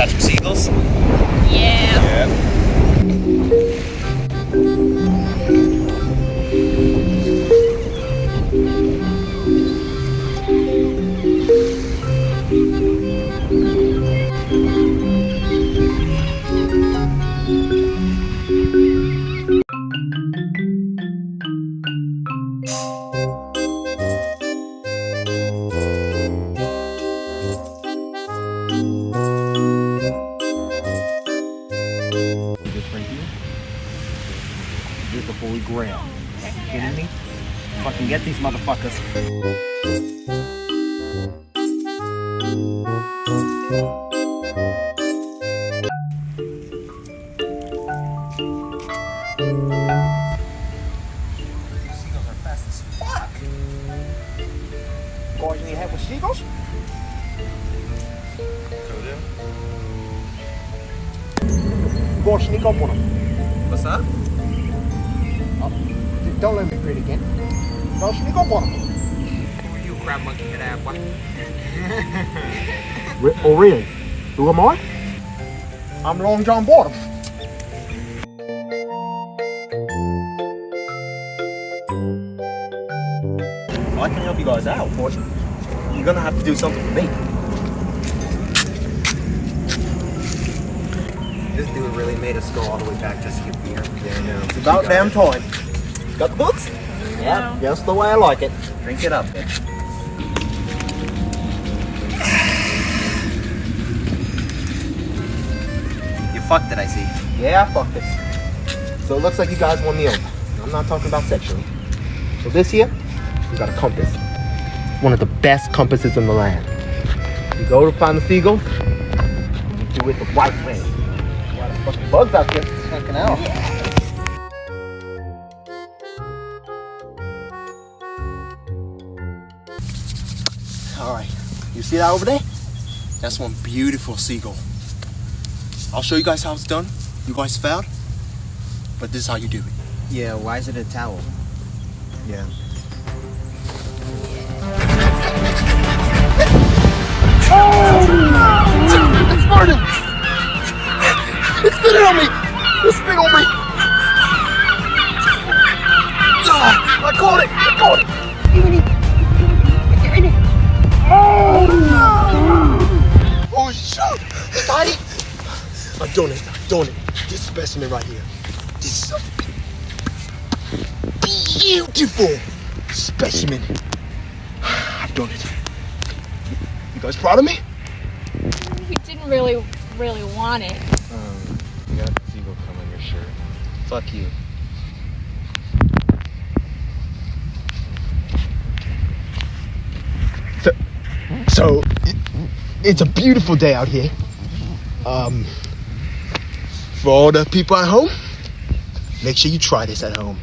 catch some seagulls? Yeah. The Holy Grail. You kidding me? Fucking get these motherfuckers. Seagulls are fast as fuck. Going in your head with seagulls? Go and sneak up on them. What's that? Don't let me read again. Go sneak up on him. Who are you, crab monkey head ass boy? Oh really? Who am I? I'm LongJohnBottom. I can help you guys out, but you're gonna have to do something for me. This dude really made us go all the way back just to get beer. Yeah, no. It's about damn time. Got the books? Yeah. Just the way I like it. Drink it up, bitch. You fucked it, I see. Yeah, I fucked it. So it looks like you guys won me over. I'm not talking about sexually. So this here, we got a compass. One of the best compasses in the land. You go to find the seagulls, and you do it the right way. A lot of fucking bugs out there. Fucking hell. Yeah. Alright, you see that over there? That's one beautiful seagull. I'll show you guys how it's done. You guys failed, but this is how you do it. Yeah, why is it a towel? Yeah. Oh! It's burning! It's spitting on me! It's spitting on me! I caught it! I caught it! Oh no! Oh shit! Got it! I've done it. I've done it. This specimen right here. This is a beautiful specimen. I've done it. You guys proud of me? We didn't really want it. You got the seagull come on your shirt. Fuck you. So it's a beautiful day out here. For all the people at home, make sure you try this at home.